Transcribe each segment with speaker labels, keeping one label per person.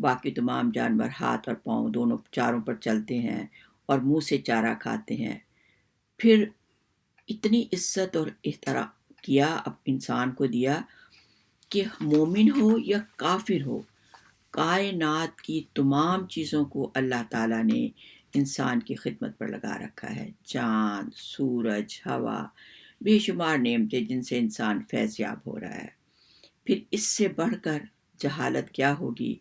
Speaker 1: باقی تمام جانور ہاتھ اور پاؤں دونوں چاروں پر چلتے ہیں اور منہ سے چارہ کھاتے ہیں۔ پھر اتنی عزت اور احترام کیا اب انسان کو دیا کہ مومن ہو یا کافر ہو، کائنات کی تمام چیزوں کو اللہ تعالیٰ نے انسان کی خدمت پر لگا رکھا ہے۔ چاند، سورج، ہوا، بے شمار نعمتیں جن سے انسان فیض یاب ہو رہا ہے۔ پھر اس سے بڑھ کر جہالت کیا ہوگی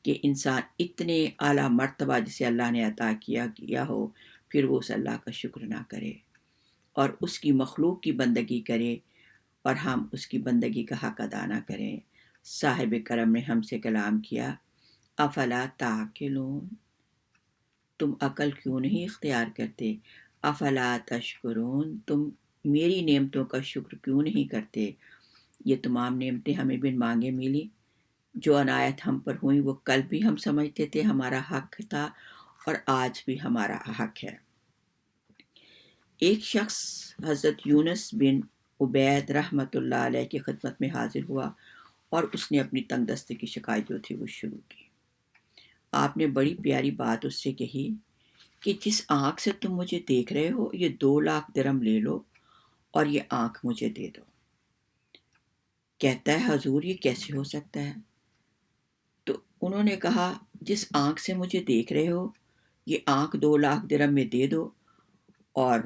Speaker 1: کہ انسان اتنے اعلیٰ مرتبہ جسے اللہ نے عطا کیا ہو، پھر وہ اس اللہ کا شکر نہ کرے اور اس کی مخلوق کی بندگی کرے اور ہم اس کی بندگی کا حق ادا نہ کریں۔ صاحب کرم نے ہم سے کلام کیا، افلا تعقلون، تم عقل کیوں نہیں اختیار کرتے؟ افلا تشکرون، تم میری نعمتوں کا شکر کیوں نہیں کرتے؟ یہ تمام نعمتیں ہمیں بن مانگے ملی، جو عنایت ہم پر ہوئیں وہ کل بھی ہم سمجھتے تھے ہمارا حق تھا اور آج بھی ہمارا حق ہے۔ ایک شخص حضرت یونس بن عبید رحمۃ اللہ علیہ کی خدمت میں حاضر ہوا اور اس نے اپنی تنگ دستی کی شکایت جو تھی وہ شروع کی۔ آپ نے بڑی پیاری بات اس سے کہی کہ جس آنکھ سے تم مجھے دیکھ رہے ہو یہ 2 لاکھ درہم لے لو اور یہ آنکھ مجھے دے دو۔ کہتا ہے حضور یہ کیسے ہو سکتا ہے؟ تو انہوں نے کہا جس آنکھ سے مجھے دیکھ رہے ہو یہ آنکھ 2 لاکھ درہم میں دے دو، اور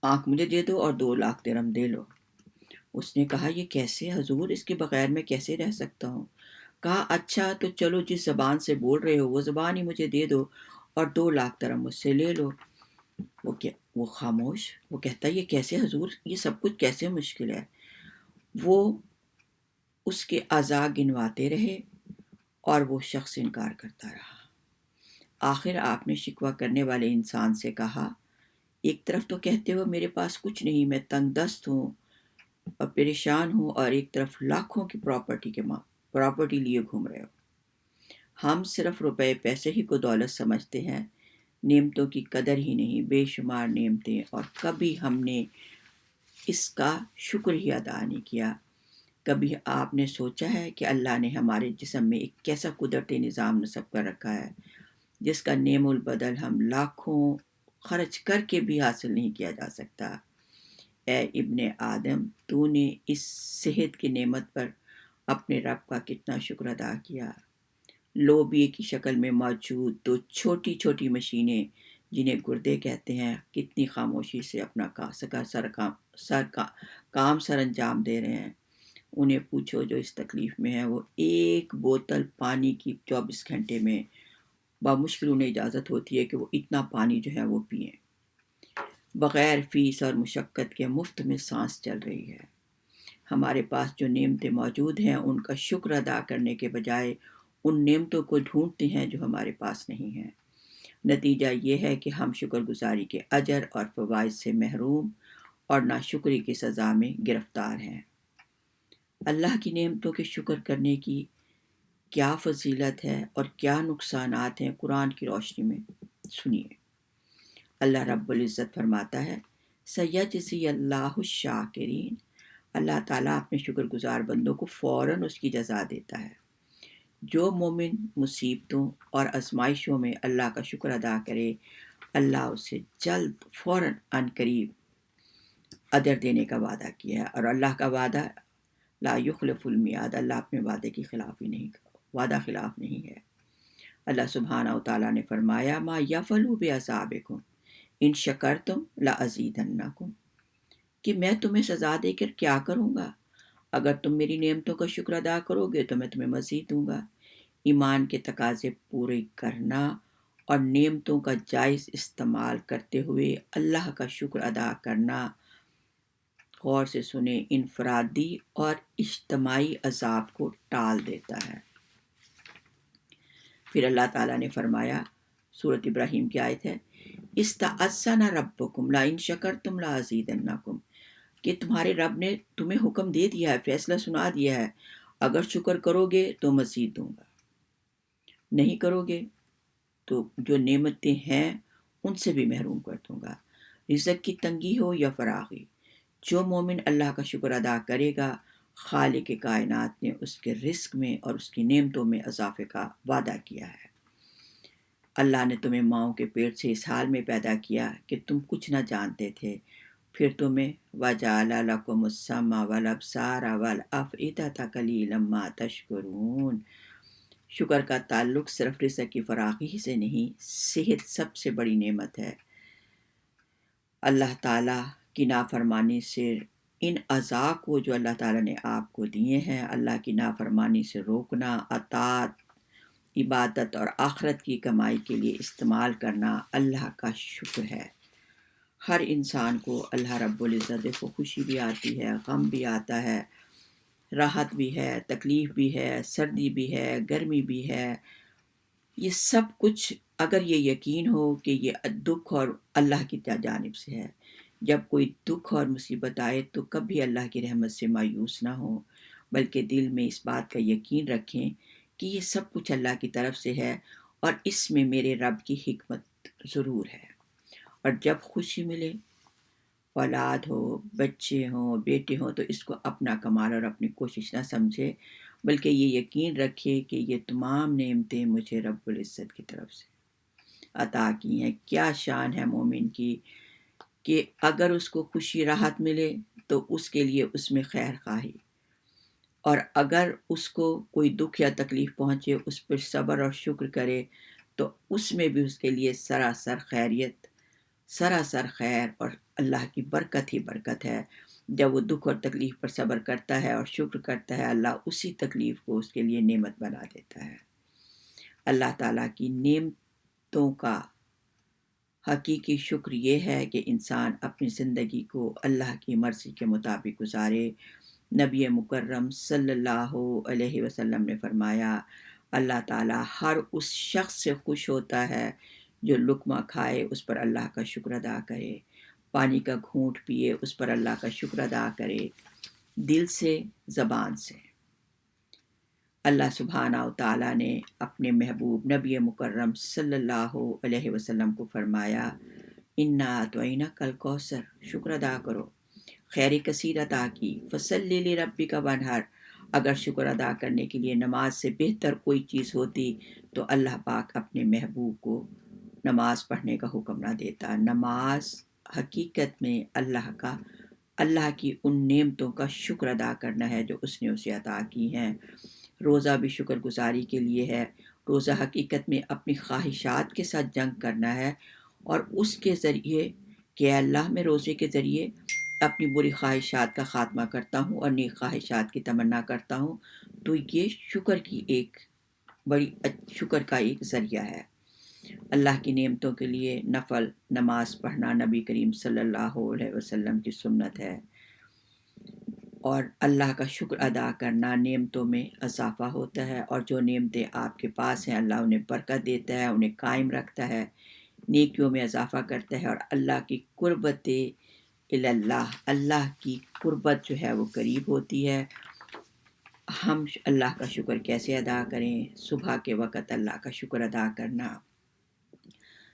Speaker 1: آنکھ مجھے دے دو اور 2 لاکھ درہم دے لو۔ اس نے کہا یہ کیسے حضور، اس کے بغیر میں کیسے رہ سکتا ہوں؟ کہا اچھا تو چلو جس زبان سے بول رہے ہو وہ زبان ہی مجھے دے دو اور 2 لاکھ درہم مجھ سے لے لو۔ وہ خاموش، وہ کہتا یہ کیسے حضور، یہ سب کچھ کیسے مشکل ہے؟ وہ اس کے اعضاء گنواتے رہے اور وہ شخص انکار کرتا رہا۔ آخر آپ نے شکوہ کرنے والے انسان سے کہا ایک طرف تو کہتے ہو میرے پاس کچھ نہیں، میں تنگ دست ہوں اور پریشان ہوں، اور ایک طرف لاکھوں کی پراپرٹی لیے گھوم رہے ہو۔ ہم صرف روپے پیسے ہی کو دولت سمجھتے ہیں، نعمتوں کی قدر ہی نہیں، بے شمار نعمتیں، اور کبھی ہم نے اس کا شکر ہی ادا نہیں کیا۔ کبھی آپ نے سوچا ہے کہ اللہ نے ہمارے جسم میں ایک کیسا قدرتی نظام نصب کر رکھا ہے جس کا نعم البدل ہم لاکھوں خرچ کر کے بھی حاصل نہیں کیا جا سکتا؟ اے ابن آدم، تو نے اس صحت کی نعمت پر اپنے رب کا کتنا شکر ادا کیا؟ لوبیے کی شکل میں موجود 2 چھوٹی چھوٹی مشینیں جنہیں گردے کہتے ہیں کتنی خاموشی سے اپنا کام سر انجام دے رہے ہیں۔ انہیں پوچھو جو اس تکلیف میں ہے، وہ ایک بوتل پانی کی 24 گھنٹے میں بمشکل انہیں اجازت ہوتی ہے کہ وہ اتنا پانی جو ہے وہ پئیں، بغیر فیس اور مشقت کے مفت میں سانس چل رہی ہے۔ ہمارے پاس جو نعمتیں موجود ہیں ان کا شکر ادا کرنے کے بجائے ان نعمتوں کو ڈھونڈتے ہیں جو ہمارے پاس نہیں ہیں۔ نتیجہ یہ ہے کہ ہم شکر گزاری کے اجر اور فوائد سے محروم اور ناشکری کی سزا میں گرفتار ہیں۔ اللہ کی نعمتوں کے شکر کرنے کی کیا فضیلت ہے اور کیا نقصانات ہیں، قرآن کی روشنی میں سنیے۔ اللہ رب العزت فرماتا ہے سیجزی اللہ الشاکرین، اللہ تعالیٰ اپنے شکر گزار بندوں کو فوراً اس کی جزا دیتا ہے۔ جو مومن مصیبتوں اور آزمائشوں میں اللہ کا شکر ادا کرے، اللہ اسے جلد فوراً عن قریب اجر دینے کا وعدہ کیا ہے، اور اللہ کا وعدہ لا یخلف المیعاد، اللہ اپنے وعدے کی وعدہ خلاف نہیں ہے۔ اللہ سبحانہ و تعالیٰ نے فرمایا ما یفعل بعذابکم ان شکرتم لازیدنکم، کہ میں تمہیں سزا دے کر کیا کروں گا، اگر تم میری نعمتوں کا شکر ادا کرو گے تو میں تمہیں مزید دوں گا۔ ایمان کے تقاضے پورے کرنا اور نعمتوں کا جائز استعمال کرتے ہوئے اللہ کا شکر ادا کرنا، غور سے سنیں، انفرادی اور اجتماعی عذاب کو ٹال دیتا ہے۔ پھر اللہ تعالیٰ نے فرمایا، سورۃ ابراہیم کی آیت ہے استعذن ربکم لئن شکرتم لازیدنکم، کہ تمہارے رب نے تمہیں حکم دے دیا ہے، فیصلہ سنا دیا ہے، اگر شکر کرو گے تو مزید دوں گا، نہیں کرو گے تو جو نعمتیں ہیں ان سے بھی محروم کر دوں گا۔ رزق کی تنگی ہو یا فراغی، جو مومن اللہ کا شکر ادا کرے گا خالق کائنات نے اس کے رزق میں اور اس کی نعمتوں میں اضافے کا وعدہ کیا ہے۔ اللہ نے تمہیں ماؤں کے پیٹ سے اس حال میں پیدا کیا کہ تم کچھ نہ جانتے تھے، پھر تمہیں وَجَعَلَ لَكُمُ السَّمْعَ وَالْأَبْصَارَ وَالْأَفْئِدَةَ قَلِيلًا مَا تَشْكُرُونَ۔ شکر کا تعلق صرف رزق کی فراخی ہی سے نہیں، صحت سب سے بڑی نعمت ہے۔ اللہ تعالیٰ کی نافرمانی سے ان اعضاء کو جو اللہ تعالیٰ نے آپ کو دیے ہیں، اللہ کی نافرمانی سے روکنا، اطاعت، عبادت اور آخرت کی کمائی کے لیے استعمال کرنا اللہ کا شکر ہے۔ ہر انسان کو اللہ رب العزت کو خوشی بھی آتی ہے، غم بھی آتا ہے، راحت بھی ہے، تکلیف بھی ہے، سردی بھی ہے، گرمی بھی ہے۔ یہ سب کچھ اگر یہ یقین ہو کہ یہ دکھ اور اللہ کی جانب سے ہے، جب کوئی دکھ اور مصیبت آئے تو کبھی اللہ کی رحمت سے مایوس نہ ہو، بلکہ دل میں اس بات کا یقین رکھیں کہ یہ سب کچھ اللہ کی طرف سے ہے اور اس میں میرے رب کی حکمت ضرور ہے۔ اور جب خوشی ملے، اولاد ہو، بچے ہوں، بیٹے ہوں، تو اس کو اپنا کمال اور اپنی کوشش نہ سمجھے، بلکہ یہ یقین رکھے کہ یہ تمام نعمتیں مجھے رب العزت کی طرف سے عطا کی ہیں۔ کیا شان ہے مومن کی کہ اگر اس کو خوشی راحت ملے تو اس کے لیے اس میں خیر خواہی، اور اگر اس کو کوئی دکھ یا تکلیف پہنچے اس پر صبر اور شکر کرے تو اس میں بھی اس کے لیے سراسر خیریت، سراسر خیر اور اللہ کی برکت ہی برکت ہے۔ جب وہ دکھ اور تکلیف پر صبر کرتا ہے اور شکر کرتا ہے، اللہ اسی تکلیف کو اس کے لیے نعمت بنا دیتا ہے۔ اللہ تعالیٰ کی نعمتوں کا حقیقی شکر یہ ہے کہ انسان اپنی زندگی کو اللہ کی مرضی کے مطابق گزارے۔ نبی مکرم صلی اللہ علیہ وسلم نے فرمایا، اللہ تعالیٰ ہر اس شخص سے خوش ہوتا ہے جو لقمہ کھائے اس پر اللہ کا شکر ادا کرے، پانی کا گھونٹ پیے اس پر اللہ کا شکر ادا کرے، دل سے، زبان سے۔ اللہ سبحانہ و تعالیٰ نے اپنے محبوب نبی مکرم صلی اللہ علیہ وسلم کو فرمایا، اِنَّا أَعْطَيْنَاكَ الْكَوْثَرَ، شکر ادا کرو، خیر کثیر عطا کی، فَصَلِّ لِرَبِّكَ وَانْحَرْ۔ اگر شکر ادا کرنے کے لیے نماز سے بہتر کوئی چیز ہوتی تو اللہ پاک اپنے محبوب کو نماز پڑھنے کا حکم نہ دیتا۔ نماز حقیقت میں اللہ کی ان نعمتوں کا شکر ادا کرنا ہے جو اس نے اسے عطا کی ہیں۔ روزہ بھی شکر گزاری کے لیے ہے۔ روزہ حقیقت میں اپنی خواہشات کے ساتھ جنگ کرنا ہے اور اس کے ذریعے کہ اللہ میں روزے کے ذریعے اپنی بری خواہشات کا خاتمہ کرتا ہوں اور نیک خواہشات کی تمنا کرتا ہوں، تو یہ شکر کا ایک ذریعہ ہے۔ اللہ کی نعمتوں کے لیے نفل نماز پڑھنا نبی کریم صلی اللہ علیہ وسلم کی سنت ہے، اور اللہ کا شکر ادا کرنا نعمتوں میں اضافہ ہوتا ہے، اور جو نعمتیں آپ کے پاس ہیں اللہ انہیں برکت دیتا ہے، انہیں قائم رکھتا ہے، نیکیوں میں اضافہ کرتا ہے، اور اللہ کی قربت اللہ کی قربت جو ہے وہ قریب ہوتی ہے۔ ہم اللہ کا شکر کیسے ادا کریں؟ صبح کے وقت اللہ کا شکر ادا کرنا،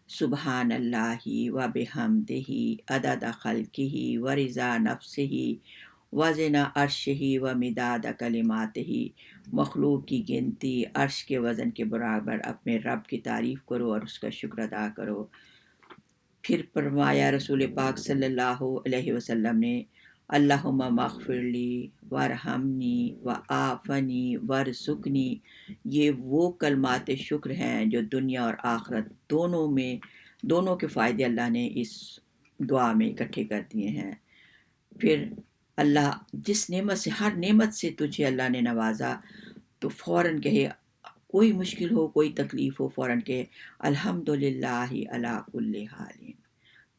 Speaker 1: سبحان اللہ و بحمدہ عدد خلقہ و رضا نفسہ وزن عرشہ و مداد کلماتہ۔ مخلوق کی گنتی عرش کے وزن کے برابر اپنے رب کی تعریف کرو اور اس کا شکر ادا کرو۔ پھر فرمایا رسول پاک صلی اللہ علیہ وسلم نے، اللہم مغفر لی وارحمنی وعافنی وارزقنی۔ یہ وہ کلمات شکر ہیں جو دنیا اور آخرت دونوں کے فائدے اللہ نے اس دعا میں اکٹھے کر دیے ہیں۔ پھر اللہ جس نعمت سے، ہر نعمت سے تجھے اللہ نے نوازا تو فوراً کہے، کوئی مشکل ہو، کوئی تکلیف ہو، فوراً کہے الحمدللہ علی کل حال،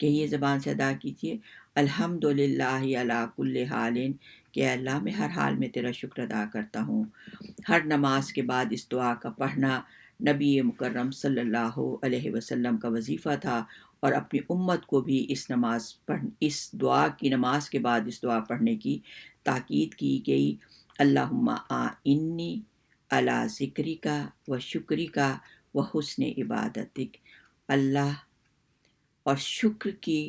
Speaker 1: کہیے زبان سے ادا کیجیے الحمدللہ علی کل حال، کہ اللہ میں ہر حال میں تیرا شکر ادا کرتا ہوں۔ ہر نماز کے بعد اس دعا کا پڑھنا نبی مکرم صلی اللہ علیہ وسلم کا وظیفہ تھا، اور اپنی امت کو بھی اس دعا کی نماز کے بعد اس دعا پڑھنے کی تاکید کی گئی۔ اللہم اعنی علی ذکرک و شکرک و حسن عبادتک۔ اللہ اور شکر کی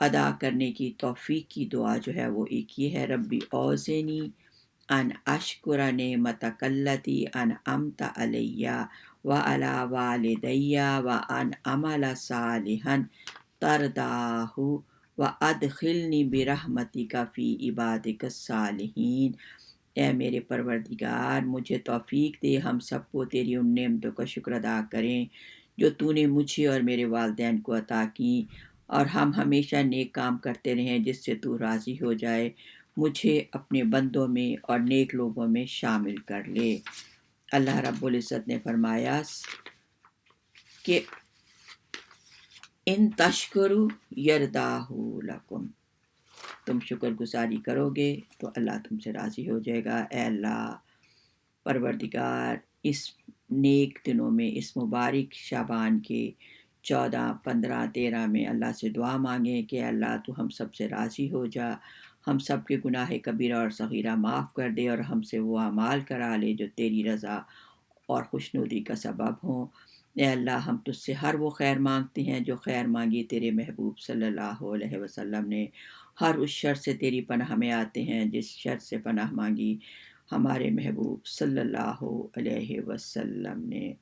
Speaker 1: ادا کرنے کی توفیق کی دعا جو ہے وہ ایک یہ ہے، ربی اوزنی ان اشکر نعمتک التی انعمت علی وعلی والدی وان اعمل صالحا ترضاہ وادخلنی برحمتک فی عبادک الصالحین۔ اے میرے پروردگار، مجھے توفیق دے ہم سب کو تیری ان نعمتوں کا شکر ادا کریں جو تو نے مجھے اور میرے والدین کو عطا کی، اور ہم ہمیشہ نیک کام کرتے رہیں جس سے تو راضی ہو جائے۔ مجھے اپنے بندوں میں اور نیک لوگوں میں شامل کر لے۔ اللہ رب العزت نے فرمایا کہ ان تشکرو یرداہ لکم، تم شکر گزاری کرو گے تو اللہ تم سے راضی ہو جائے گا۔ اے اللہ پروردگار، اس نیک دنوں میں، اس مبارک شعبان کے 14، 15، 13 میں اللہ سے دعا مانگیں کہ اللہ تو ہم سب سے راضی ہو جا، ہم سب کے گناہ کبیرہ اور صغیرہ معاف کر دے، اور ہم سے وہ اعمال کرا لے جو تیری رضا اور خوشنودی کا سبب ہوں۔ اے اللہ ہم تجھ سے ہر وہ خیر مانگتے ہیں جو خیر مانگی تیرے محبوب صلی اللہ علیہ وسلم نے، ہر اس شر سے تیری پناہ میں آتے ہیں جس شر سے پناہ مانگی ہمارے محبوب صلی اللہ علیہ وسلم نے۔